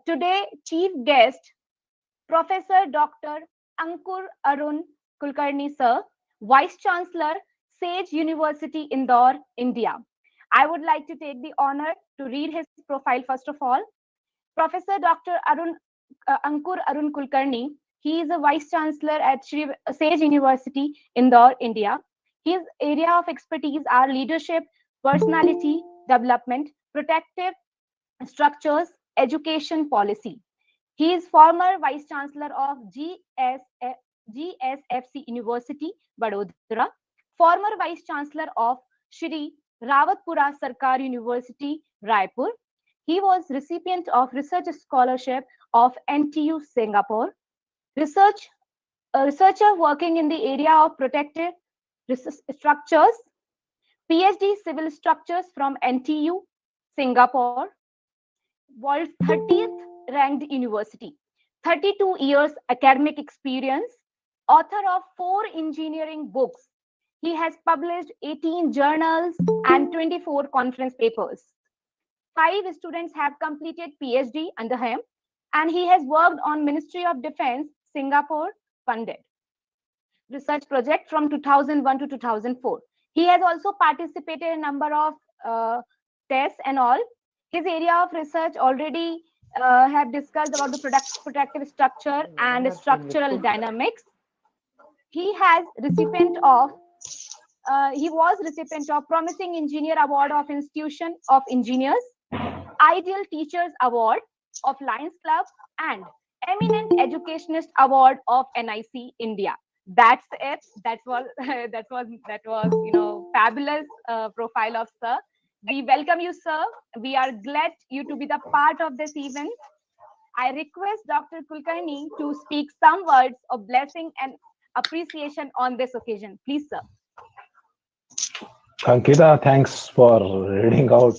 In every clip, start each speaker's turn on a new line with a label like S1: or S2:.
S1: Today, chief guest, Professor Dr. Ankur Arun Kulkarni, sir, Vice Chancellor, Sage University, Indore, India. I would like to take the honor to read his profile first of all. Professor Dr. Ankur Arun Kulkarni, he is a Vice Chancellor at Sage University, Indore, India. His area of expertise are leadership, personality development, protective structures, education policy. He is former Vice Chancellor of GSFC University, Vadodara, former Vice Chancellor of Shri Rawatpura Sarkar University, Raipur. He was recipient of Research Scholarship of NTU Singapore. A researcher working in the area of protective structures, PhD Civil Structures from NTU Singapore, world's 30th ranked university, 32 years academic experience, author of 4 engineering books. He has published 18 journals and 24 conference papers. 5 students have completed PhD under him, and he has worked on Ministry of Defense, Singapore funded research project from 2001 to 2004. He has also participated in a number of tests and all. His area of research already have discussed about the protective structure and structural dynamics. He has he was recipient of Promising Engineer Award of Institution of Engineers, Ideal Teachers Award of Lions Club, and Eminent Educationist Award of NIC India. That's it. That was fabulous profile of sir. We welcome you, sir. We are glad you to be the part of this event. I request Dr. Kulkarni to speak some words of blessing and appreciation on this occasion. Please, sir.
S2: Ankita, thanks for reading out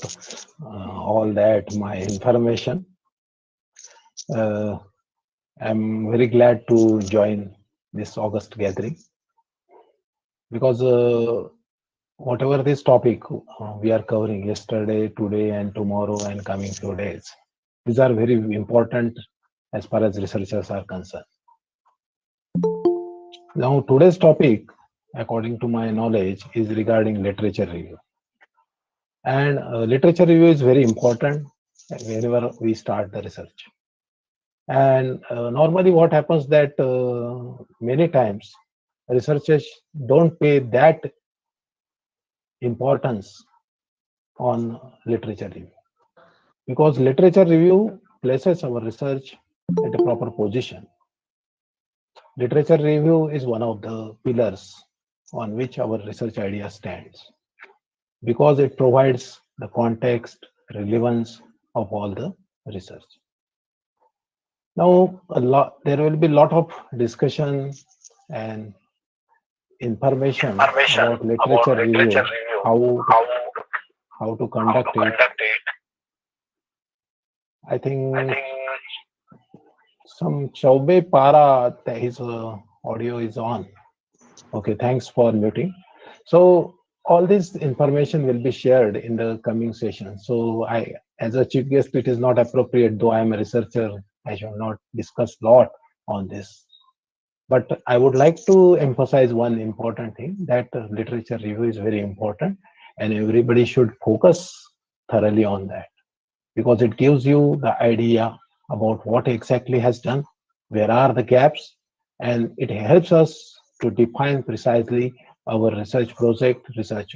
S2: all that, my information. I'm very glad to join this August gathering because whatever this topic we are covering yesterday, today, and tomorrow, and coming few days, these are very important as far as researchers are concerned. Now, today's topic, according to my knowledge, is regarding literature review. And literature review is very important whenever we start the research. And normally what happens that many times researchers don't pay that importance on literature review, because literature review places our research at a proper position. Literature review is one of the pillars on which our research idea stands, because it provides the context, relevance of all the research. Now, there will be a lot of discussion and information about literature review, how to conduct it. I think some Chaube Para, his audio is on. Okay, thanks for muting. So all this information will be shared in the coming session. So I, as a chief guest, it is not appropriate, though I am a researcher, I shall not discuss a lot on this. But I would like to emphasize one important thing, that literature review is very important and everybody should focus thoroughly on that, because it gives you the idea about what exactly has done, where are the gaps, and it helps us to define precisely our research project, research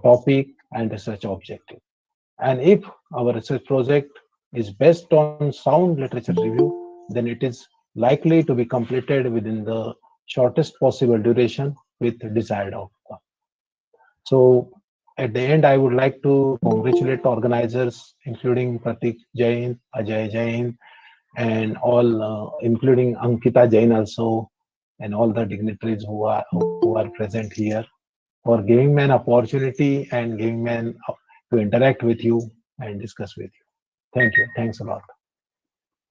S2: topic, and research objective. And if our research project is based on sound literature review, then it is likely to be completed within the shortest possible duration with desired outcome. So at the end, I would like to congratulate organizers, including Pratik Jain, Ajay Jain, and all, including Ankita Jain also, and all the dignitaries who are present here, for giving me an opportunity and giving me to interact with you and discuss with you. Thank you. Thanks a lot.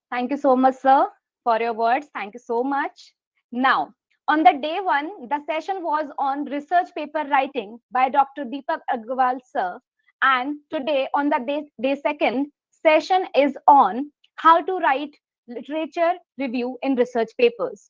S1: Thank you so much, sir, for your words. Thank you so much. Now, on the day 1, the session was on research paper writing by Dr. Deepak Agarwal, sir. And today, on the day 2nd, session is on how to write literature review in research papers.